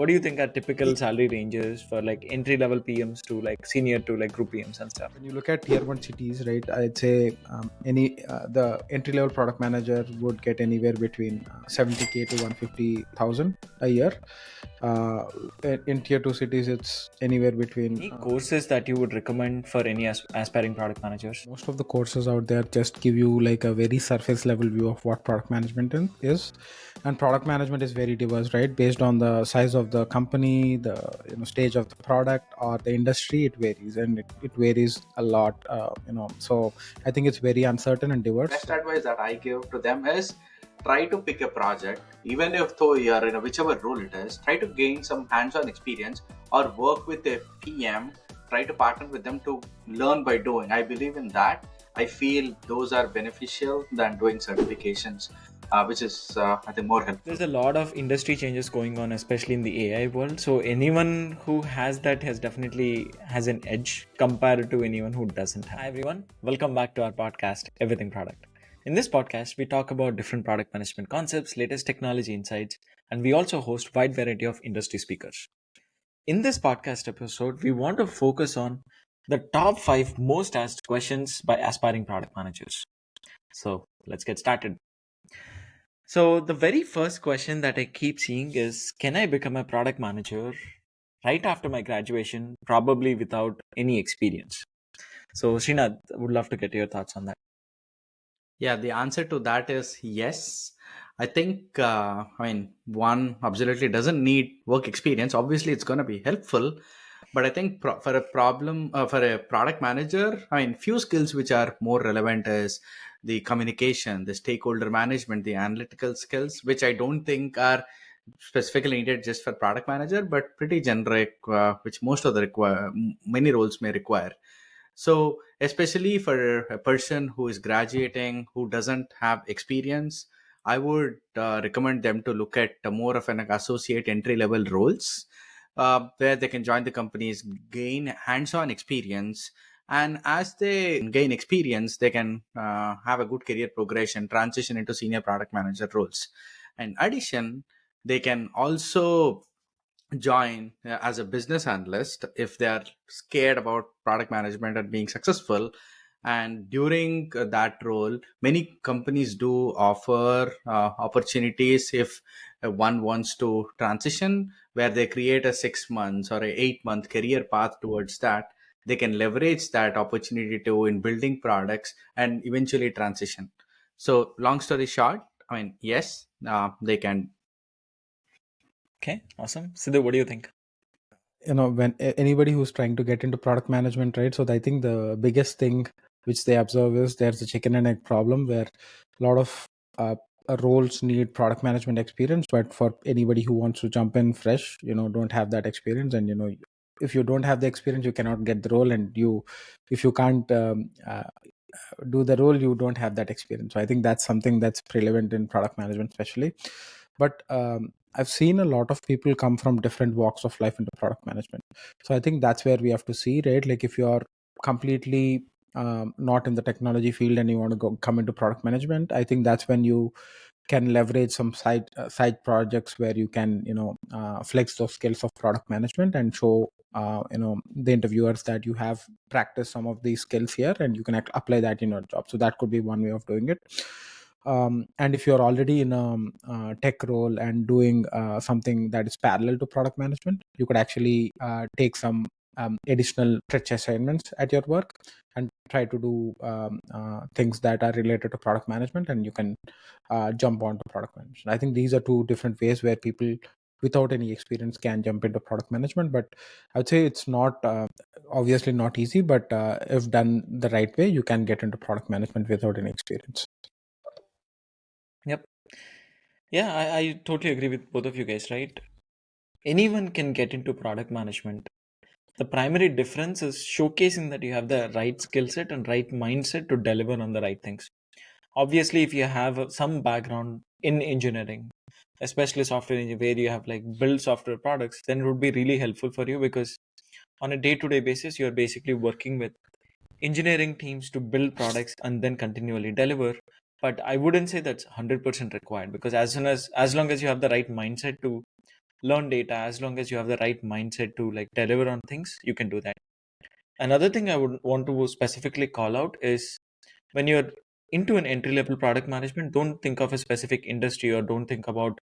what do you think are typical salary ranges for like entry level PMs to like senior to like group PMs and stuff? When you look at tier one cities, right, I'd say any the entry level product manager would get anywhere between 70K to 150,000 a year. Uh, in tier two cities, it's anywhere between Any courses that you would recommend for any aspiring product managers? most of the courses out there just give you like a very surface level view of what product management is, and product management is very diverse, right? Based on the size of the company, the stage of the product or the industry, it varies, and it varies a lot. So I think it's very uncertain and diverse. Best advice that I give to them is try to pick a project, even if though you are in whichever role it is, try to gain some hands-on experience or work with a PM, try to partner with them to learn by doing. I believe in that. I feel those are beneficial than doing certifications, which is I think more helpful. There's a lot of industry changes going on, especially in the AI world. So anyone who has that has definitely has an edge compared to anyone who doesn't have. Hi everyone, welcome back to our podcast, Everything Product. In this podcast, we talk about different product management concepts, latest technology insights, and we also host wide variety of industry speakers. In this podcast episode, we want to focus on the top 5 most asked questions by aspiring product managers. So let's get started. So the very first question that I keep seeing is, can I become a product manager right after my graduation, probably without any experience? So Srinath, would love to get your thoughts on that. Yeah, the answer to that is yes. I think, one absolutely doesn't need work experience. Obviously, it's going to be helpful. But I think for a product manager, few skills which are more relevant is the communication, the stakeholder management, the analytical skills, which I don't think are specifically needed just for product manager, but pretty generic, which most of the many roles may require. So, especially for a person who is graduating, who doesn't have experience, I would recommend them to look at more of an associate entry level roles, where they can join the companies, gain hands-on experience, and as they gain experience, they can have a good career progression, transition into senior product manager roles. In addition, they can also join as a business analyst if they are scared about product management and being successful. And during that role, many companies do offer opportunities if one wants to transition, where they create a 6 months or a 8 month career path towards that. They can leverage that opportunity to in building products and eventually transition. So long story short, yes, they can. Okay, awesome. Sidhu, what do you think? When anybody who's trying to get into product management, right, so I think the biggest thing which they observe is there's a chicken and egg problem, where a lot of roles need product management experience, but for anybody who wants to jump in fresh, don't have that experience. And if you don't have the experience, you cannot get the role, and if you can't do the role, you don't have that experience. So I think that's something that's prevalent in product management especially. But I've seen a lot of people come from different walks of life into product management. So I think that's where we have to see, right? Like if you're completely not in the technology field and you want to come into product management, I think that's when you can leverage some side projects where you can flex those skills of product management and show the interviewers that you have practiced some of these skills here, and you can apply that in your job. So that could be one way of doing it. And if you're already in a tech role and doing something that is parallel to product management, you could actually take some additional stretch assignments at your work and try to do things that are related to product management, and you can jump onto product management. I think these are two different ways where people without any experience can jump into product management. But I would say it's not obviously not easy, but if done the right way, you can get into product management without any experience. Yep. Yeah, I totally agree with both of you guys, right? Anyone can get into product management. The primary difference is showcasing that you have the right skill set and right mindset to deliver on the right things. Obviously, if you have some background in engineering, especially software engineering, where you have like build software products, then it would be really helpful for you, because on a day-to-day basis, you're basically working with engineering teams to build products and then continually deliver. But I wouldn't say that's 100% required, because as long as you have the right mindset to learn data. As long as you have the right mindset to like deliver on things, you can do that. Another thing I would want to specifically call out is when you're into an entry level product management, don't think of a specific industry or don't think about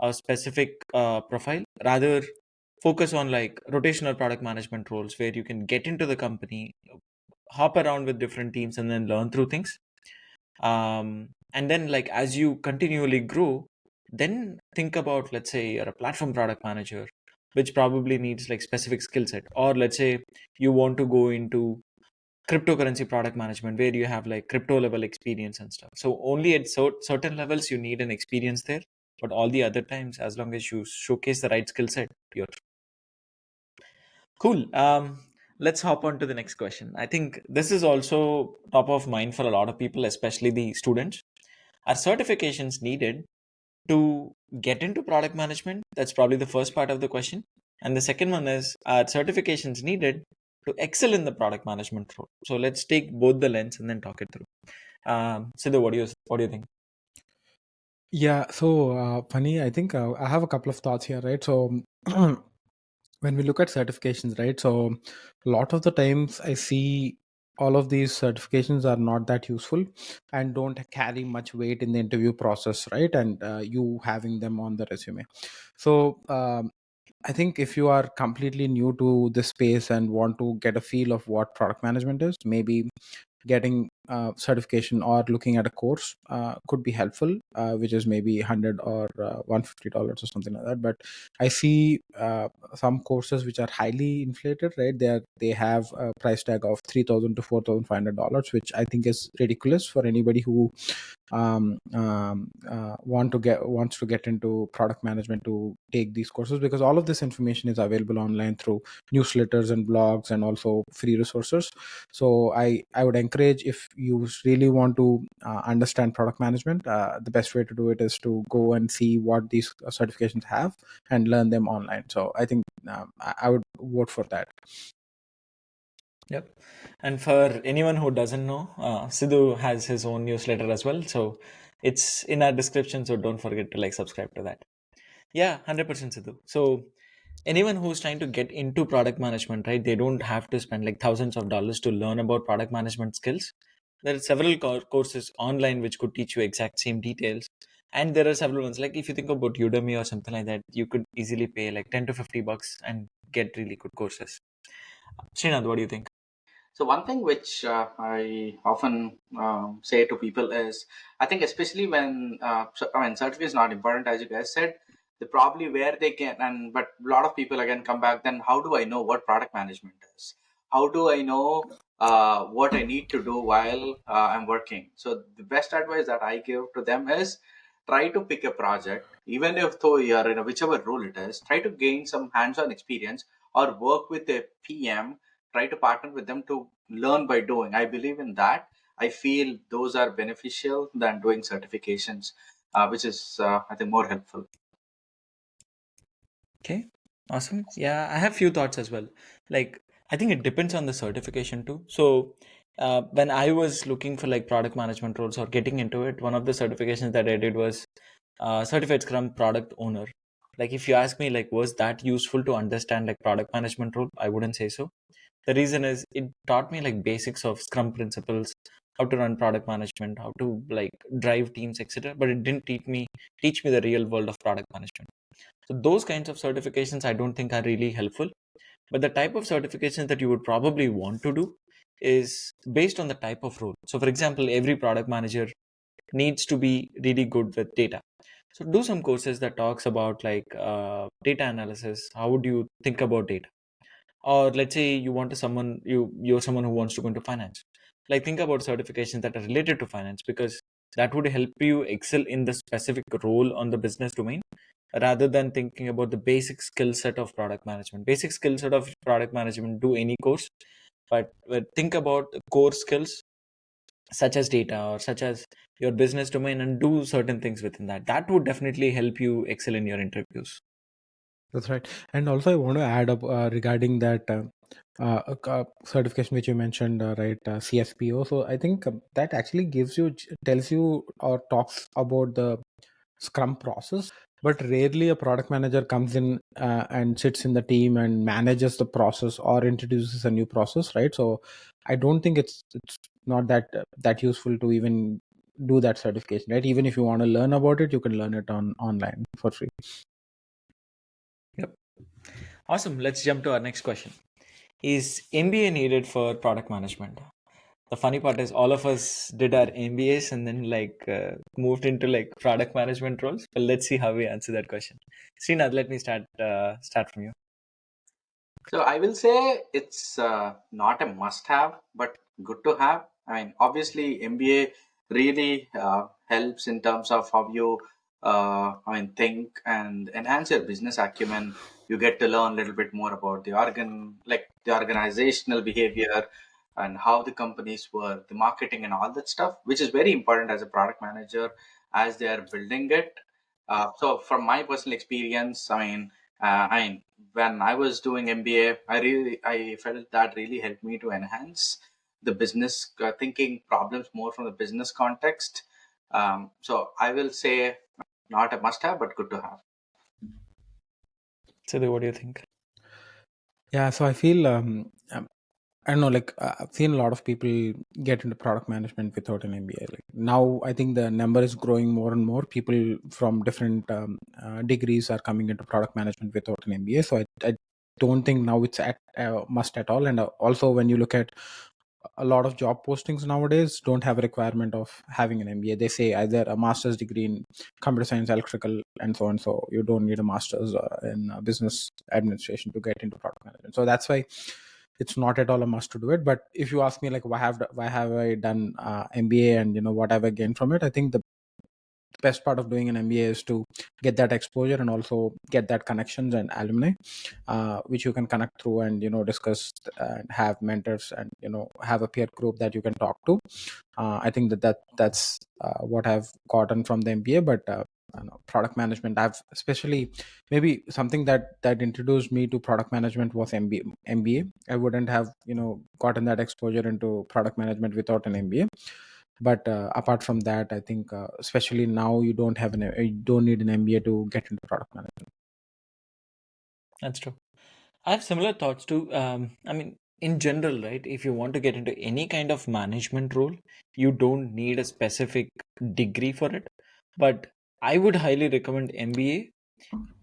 a specific profile. Rather, focus on like rotational product management roles where you can get into the company, hop around with different teams, and then learn through things. And then, like, as you continually grow, then think about, let's say, you're a platform product manager, which probably needs like specific skill set, or let's say you want to go into cryptocurrency product management where you have like crypto level experience and stuff. So only at certain levels you need an experience there, but all the other times, as long as you showcase the right skill set, you're cool. Let's hop on to the next question. I think this is also top of mind for a lot of people, especially the students. Are certifications needed to get into product management? That's probably the first part of the question. And the second one is, are certifications needed to excel in the product management role? So let's take both the lens and then talk it through. Sidhu, what do you think? Yeah, so funny. I think I have a couple of thoughts here, right? So when we look at certifications, right? So a lot of the times I see all of these certifications are not that useful and don't carry much weight in the interview process, right? And you having them on the resume. So I think if you are completely new to this space and want to get a feel of what product management is, maybe getting certification or looking at a course could be helpful, which is maybe 100 or $150 or something like that. But I see some courses which are highly inflated, right? They have a price tag of $3,000 to $4,500, which I think is ridiculous for anybody who wants to get into product management to take these courses, because all of this information is available online through newsletters and blogs and also free resources. So I would encourage, if you really want to understand product management, the best way to do it is to go and see what these certifications have and learn them online. So I think I would vote for that. Yep. And for anyone who doesn't know, Sidhu has his own newsletter as well. So it's in our description. So don't forget to like subscribe to that. Yeah, 100% Sidhu. So anyone who's trying to get into product management, right, they don't have to spend like thousands of dollars to learn about product management skills. There are several courses online which could teach you exact same details. And there are several ones, like if you think about Udemy or something like that, you could easily pay like 10 to $50 and get really good courses. Srinath, what do you think? So one thing which I often say to people is, I think especially when certificate is not important, as you guys said, they probably where they can, and but a lot of people again come back. Then how do I know what product management is? How do I know what I need to do while I'm working? So the best advice that I give to them is try to pick a project, even if though you are in a whichever role it is. Try to gain some hands-on experience or work with a PM, try to partner with them to learn by doing. I believe in that. I feel those are beneficial than doing certifications, which is I think more helpful. Okay, awesome. Yeah, I have few thoughts as well. Like, I think it depends on the certification too. So, when I was looking for like product management roles or getting into it, one of the certifications that I did was Certified Scrum Product Owner. Like, if you ask me, like, was that useful to understand like product management role? I wouldn't say so. The reason is it taught me like basics of Scrum principles, how to run product management, how to like drive teams, etc. But it didn't teach me the real world of product management. So those kinds of certifications I don't think are really helpful. But the type of certifications that you would probably want to do is based on the type of role. So for example, every product manager needs to be really good with data. So do some courses that talks about like data analysis. How would you think about data? Or let's say you want to someone you're someone who wants to go into finance. Like think about certifications that are related to finance, because that would help you excel in the specific role on the business domain, rather than thinking about the basic skill set of product management. Basic skill set of product management, do any course, but think about the core skills such as data or such as your business domain and do certain things within that. That would definitely help you excel in your interviews. That's right. And also, I want to add up regarding that certification which you mentioned, right? CSPO. So I think that actually tells you or talks about the Scrum process. But rarely a product manager comes in and sits in the team and manages the process or introduces a new process, right? So I don't think it's not that useful to even do that certification, right? Even if you want to learn about it, you can learn it on online for free. Yep. Awesome. Let's jump to our next question. Is MBA needed for product management? The funny part is all of us did our MBAs and then moved into like product management roles. But let's see how we answer that question. Srinath, let me start from you. So I will say it's not a must-have, but good to have. I mean, obviously, MBA really helps in terms of how you, think and enhance your business acumen. You get to learn a little bit more about the organizational behavior, and how the companies work, the marketing, and all that stuff, which is very important as a product manager as they are building it. So, from my personal experience, when I was doing MBA, I felt that really helped me to enhance the business thinking problems more from the business context. So I will say not a must have, but good to have. Siddhu, what do you think? Yeah, so I feel I don't know, like I've seen a lot of people get into product management without an MBA. Like now, I think the number is growing more and more. People from different degrees are coming into product management without an MBA. So I don't think now it's at must at all. And also, when you look at a lot of job postings nowadays, don't have a requirement of having an MBA. They say either a master's degree in computer science, electrical, and so on. So you don't need a master's in business administration to get into product management. So that's why it's not at all a must to do it. But if you ask me like why have I done MBA and what have I gained from it, I think the best part of doing an MBA is to get that exposure and also get that connections and alumni, which you can connect through and discuss and have mentors and have a peer group that you can talk to. I think that's what I've gotten from the MBA. But I don't know, product management, I've especially maybe something that introduced me to product management was MBA. I wouldn't have gotten that exposure into product management without an MBA. But apart from that, I think especially now you don't need an MBA to get into product management. That's true. I have similar thoughts too. In general, right? If you want to get into any kind of management role, you don't need a specific degree for it. But I would highly recommend MBA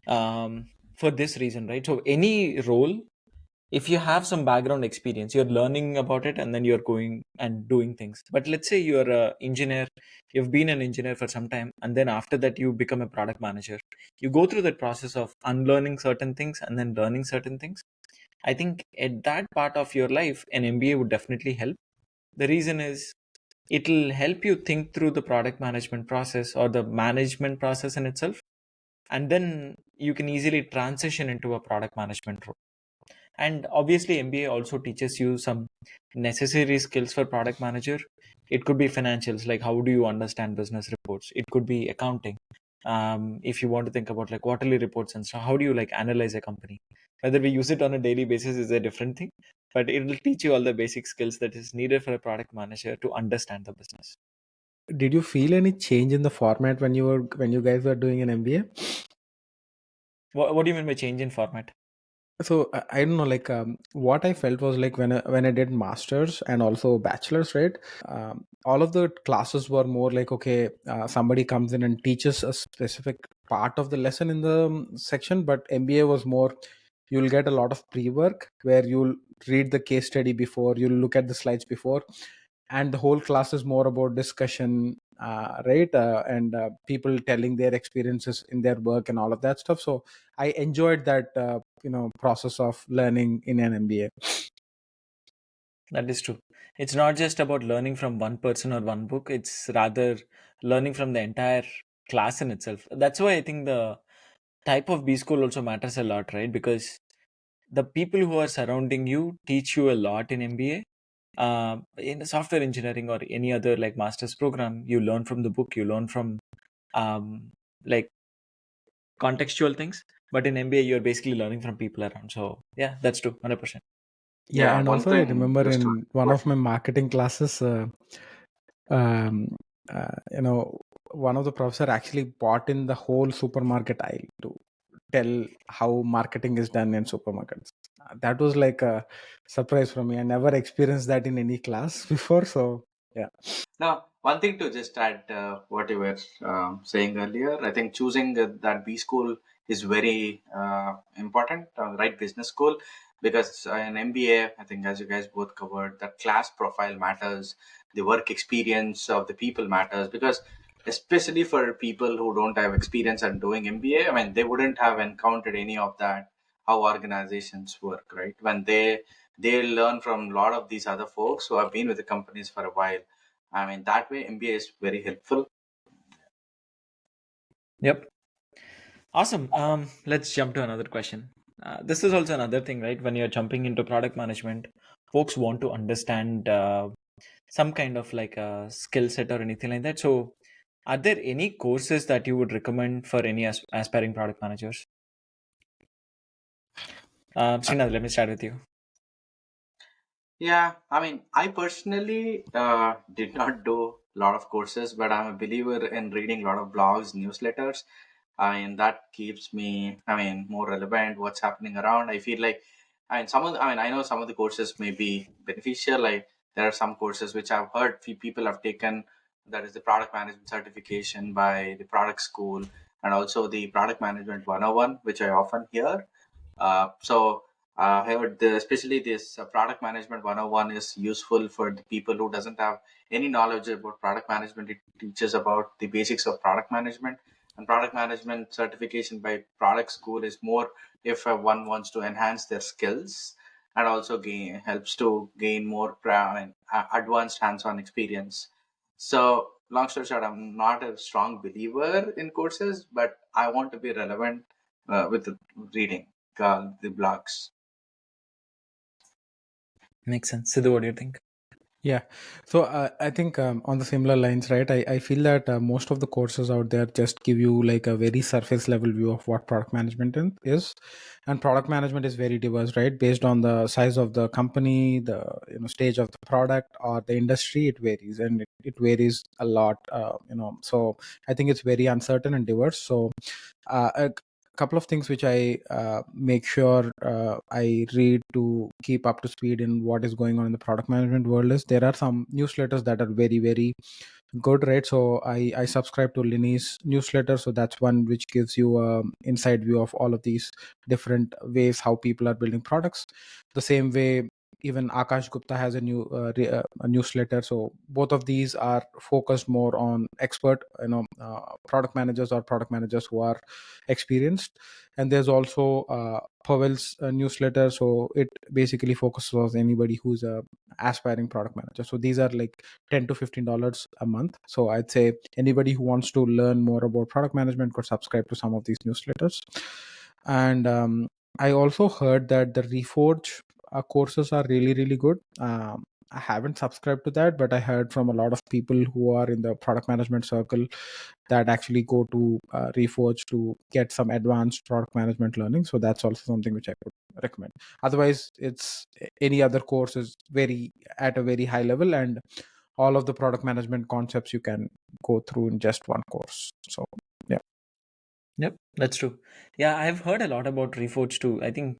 for this reason, right? So, any role, if you have some background experience, you're learning about it and then you're going and doing things. But let's say you're an engineer, you've been an engineer for some time, and then after that, you become a product manager. You go through that process of unlearning certain things and then learning certain things. I think at that part of your life, an MBA would definitely help. The reason is it'll help you think through the product management process or the management process in itself. And then you can easily transition into a product management role. And obviously, MBA also teaches you some necessary skills for product manager. It could be financials, like how do you understand business reports? It could be accounting. If you want to think about like quarterly reports and stuff, how do you like analyze a company? Whether we use it on a daily basis is a different thing, but it will teach you all the basic skills that is needed for a product manager to understand the business. Did you feel any change in the format when you guys were doing an MBA? What do you mean by change in format? So I don't know, like what I felt was like when I did masters and also bachelors, right? All of the classes were more like, okay, somebody comes in and teaches a specific part of the lesson in the section. But MBA was more, you'll get a lot of pre-work where you'll read the case study before, you'll look at the slides before, and the whole class is more about discussion, right? And people telling their experiences in their work and all of that stuff. So I enjoyed that process of learning in an MBA. That is true. It's not just about learning from one person or one book, it's rather learning from the entire class in itself. That's why I think the type of B school also matters a lot, right? Because the people who are surrounding you teach you a lot in MBA. In software engineering or any other like master's program, you learn from the book, you learn from like contextual things. But in MBA, you're basically learning from people around. So yeah, that's true, 100%. Yeah, Yeah, and one also I thing remember just to in one of my marketing classes, um, you know, one of the professor actually bought in the whole supermarket aisle to tell how marketing is done in supermarkets. That was like a surprise for me. I never experienced that in any class before. So yeah. Now, one thing to just add what you were saying earlier, I think choosing that B school is very important, right? Business school, because in MBA, I think as you guys both covered, the class profile matters, the work experience of the people matters, because especially for people who don't have experience at doing MBA, I mean, they wouldn't have encountered any of that, how organizations work, right? When they learn from a lot of these other folks who have been with the companies for a while. I mean, that way MBA is very helpful. Yep. Awesome. Let's jump to another question. This is also another thing, right? When you're jumping into product management, folks want to understand some kind of like a skill set or anything like that. So, are there any courses that you would recommend for any aspiring product managers? Srinath, let me start with you. Yeah, I mean, I personally did not do a lot of courses, but I'm a believer in reading a lot of blogs, newsletters. I mean, that keeps me, I mean, more relevant, what's happening around. I feel like, I mean, I mean, I know some of the courses may be beneficial. Like, there are some courses which I've heard few people have taken, that is the product management certification by the product school, and also the product management 101, which I often hear. I heard especially this product management 101 is useful for the people who doesn't have any knowledge about product management. It teaches about the basics of product management, and product management certification by product school is more if one wants to enhance their skills, and also helps to gain more advanced hands-on experience. So long story short, I'm not a strong believer in courses, but I want to be relevant with the reading the blogs. Makes sense. Sidhu, what do you think? Yeah. So I think on the similar lines, right? I feel that most of the courses out there just give you like a very surface level view of what product management is, and product management is very diverse, right? Based on the size of the company, the stage of the product or the industry, it varies, and it varies a lot. So I think it's very uncertain and diverse. So a couple of things which I make sure I read to keep up to speed in what is going on in the product management world is there are some newsletters that are very, very good, right? So I subscribe to Linny's newsletter. So that's one which gives you a inside view of all of these different ways how people are building products. The same way, even Akash Gupta has a newsletter. So both of these are focused more on expert, product managers or product managers who are experienced. And there's also Powell's newsletter. So it basically focuses on anybody who's a aspiring product manager. So these are like $10 to $15 a month. So I'd say anybody who wants to learn more about product management could subscribe to some of these newsletters. And I also heard that the Reforge courses are really, really good. I haven't subscribed to that, but I heard from a lot of people who are in the product management circle that actually go to Reforge to get some advanced product management learning. So that's also something which I would recommend. Otherwise, it's any other course is very at a very high level, and all of the product management concepts you can go through in just one course. So yeah. Yep, that's true. Yeah, I've heard a lot about Reforge too. I think,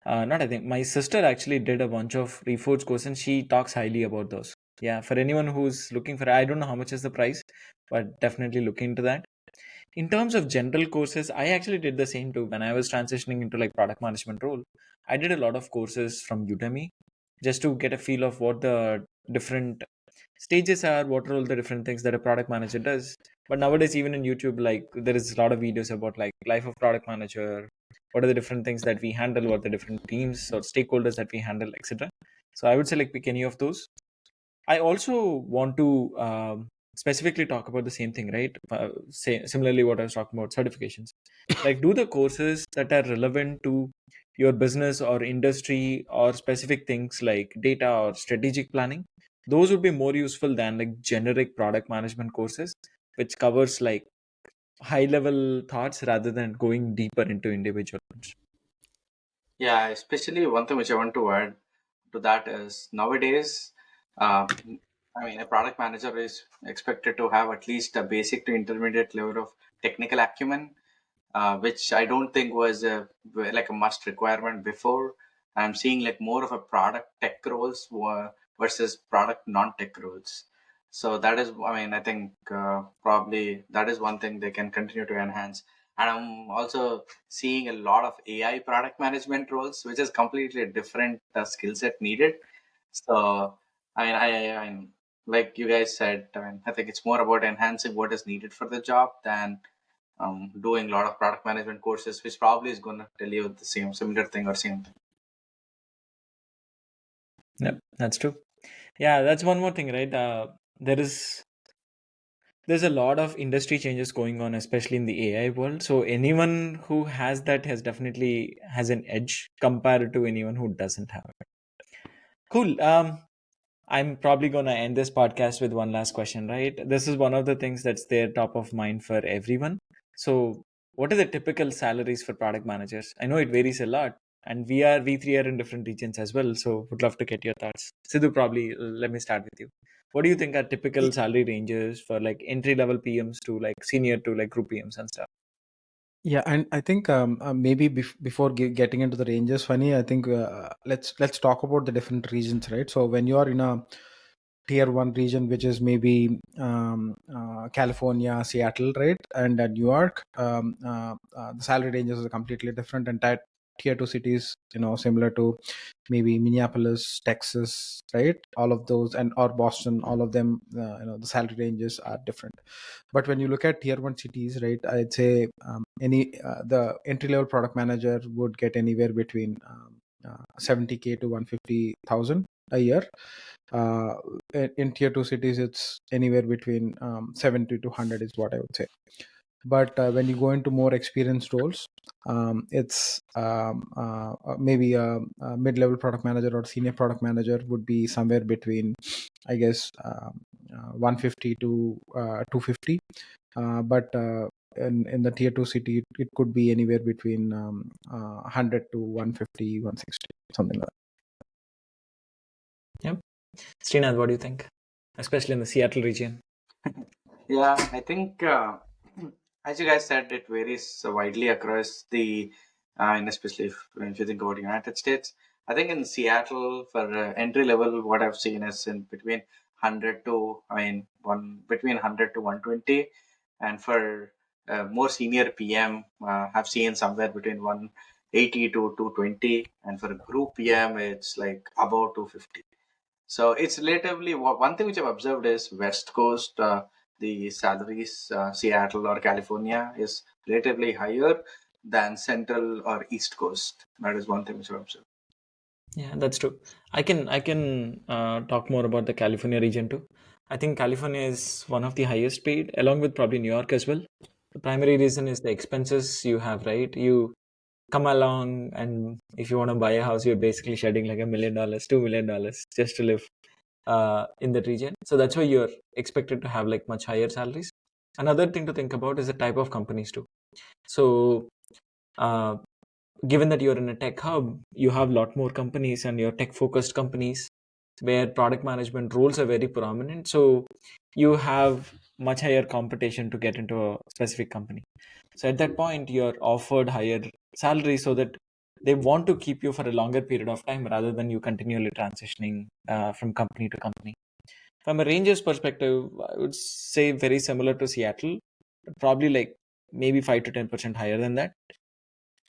not I think, my sister actually did a bunch of Reforge courses and she talks highly about those. Yeah, for anyone who's looking for, I don't know how much is the price, but definitely look into that. In terms of general courses, I actually did the same too. When I was transitioning into like product management role, I did a lot of courses from Udemy just to get a feel of what the different stages are, what are all the different things that a product manager does. But nowadays, even in YouTube, like there is a lot of videos about like life of product manager, what are the different things that we handle, what are the different teams or stakeholders that we handle, etc. So I would say like pick any of those. I also want to specifically talk about the same thing, right? Similarly, what I was talking about certifications. Like, do the courses that are relevant to your business or industry or specific things like data or strategic planning, those would be more useful than like generic product management courses, which covers like high level thoughts rather than going deeper into individual ones. Yeah, especially one thing which I want to add to that is nowadays, uh, I mean, a product manager is expected to have at least a basic to intermediate level of technical acumen, which I don't think was like a must requirement before. I'm seeing like more of a product tech roles versus product non-tech roles. So that is, I mean, I think probably that is one thing they can continue to enhance. And I'm also seeing a lot of AI product management roles, which is completely a different skill set needed. So I mean, like you guys said, I mean, I think it's more about enhancing what is needed for the job than doing a lot of product management courses, which probably is going to tell you the same similar thing or same thing. Yep, that's true. Yeah, that's one more thing, right? There is there's a lot of industry changes going on, especially in the AI world. So anyone who has that has definitely has an edge compared to anyone who doesn't have it. Cool. I'm probably gonna end this podcast with one last question, right? This is one of the things that's there top of mind for everyone. So, what are the typical salaries for product managers? I know it varies a lot, and we three are in different regions as well. So, would love to get your thoughts. Sidhu, probably let me start with you. What do you think are typical salary ranges for like entry level PMs to like senior to like group PMs and stuff? Yeah, and I think maybe before getting into the ranges, funny, I think let's talk about the different regions, right? So when you are in a tier one region, which is maybe California, Seattle, right, and New York, the salary ranges are completely different. And tier two cities, similar to maybe Minneapolis, Texas, right, all of those, and or Boston, all of them, the salary ranges are different. But when you look at tier one cities, right, I'd say any the entry level product manager would get anywhere between 70K to 150,000 a year. uh, in tier 2 cities, it's anywhere between 70 to 100 is what I would say. But when you go into more experienced roles, it's maybe a mid-level product manager or senior product manager would be somewhere between, I guess, 150 to 250. But in the tier 2 city, it could be anywhere between 100 to 150, 160, something like Yep. Srinath, what do you think? Especially in the Seattle region. Yeah, I think as you guys said, it varies widely across the, and especially if you think about United States. I think in Seattle for entry level, what I've seen is in between 100 to, I mean, between 100 to 120, and for more senior PM, I've seen somewhere between 180 to 220, and for group PM, it's like about 250. So it's relatively one thing which I've observed is West Coast, the salaries, Seattle or California is relatively higher than Central or East Coast. That is one thing which I've observed. Yeah, that's true. I can talk more about the California region too. I think California is one of the highest paid, along with probably New York as well. The primary reason is the expenses you have, right? You come along, and if you want to buy a house, you're basically shedding like $1 million, $2 million just to live in that region. So that's why you're expected to have like much higher salaries. Another thing to think about is the type of companies too. So uh, given that you're in a tech hub, you have a lot more companies and you're tech focused companies where product management roles are very prominent. So you have much higher competition to get into a specific company. So at that point, you're offered higher salary so that they want to keep you for a longer period of time rather than you continually transitioning from company to company. From a ranges perspective, I would say very similar to Seattle, probably like maybe 5 to 10% higher than that.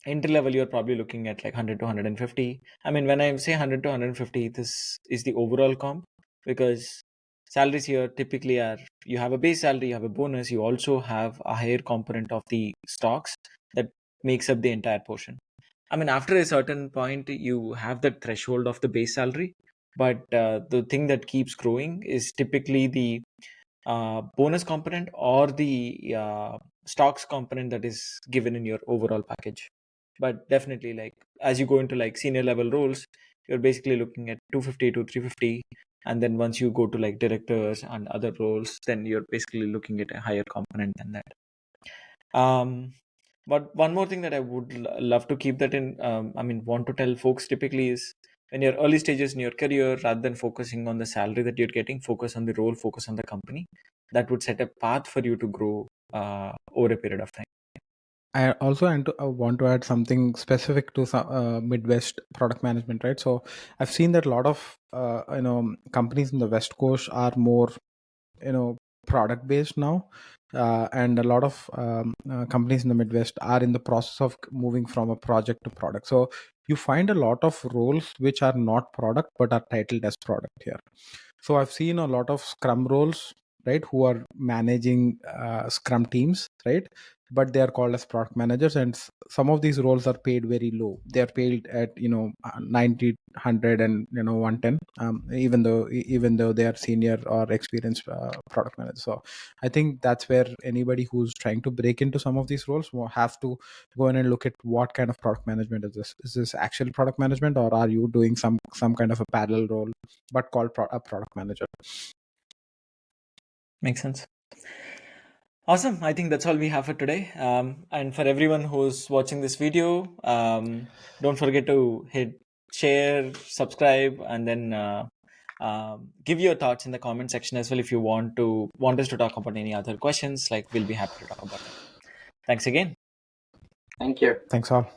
Entry level, you're probably looking at like 100 to 150. I mean, when I say 100 to 150, this is the overall comp, because salaries here typically are, you have a base salary, you have a bonus, you also have a higher component of the stocks that makes up the entire portion. I mean, after a certain point, you have that threshold of the base salary, but the thing that keeps growing is typically the bonus component or the stocks component that is given in your overall package. But definitely, like as you go into like senior level roles, you're basically looking at 250 to 350, and then once you go to like directors and other roles, then you're basically looking at a higher component than that. But one more thing that I would love to keep that in, I mean, want to tell folks typically is when you're early stages in your career, rather than focusing on the salary that you're getting, focus on the role, focus on the company. That would set a path for you to grow over a period of time. I also want to add something specific to some Midwest product management, right? So I've seen that a lot of companies in the West Coast are more product based now, and a lot of companies in the Midwest are in the process of moving from a project to product. So you find a lot of roles which are not product but are titled as product here. So I've seen a lot of scrum roles, right, who are managing scrum teams, right, but they are called as product managers, and some of these roles are paid very low. They are paid at 90, 100, and 110, even though they are senior or experienced product managers. So I think that's where anybody who's trying to break into some of these roles will have to go in and look at what kind of product management is this. Is this actual product management, or are you doing some kind of a parallel role but called a product manager? Makes sense. Awesome. I think that's all we have for today. And for everyone who's watching this video, don't forget to hit share, subscribe, and then give your thoughts in the comment section as well if you want us to talk about any other questions. Like, we'll be happy to talk about them. Thanks again. Thank you. Thanks all.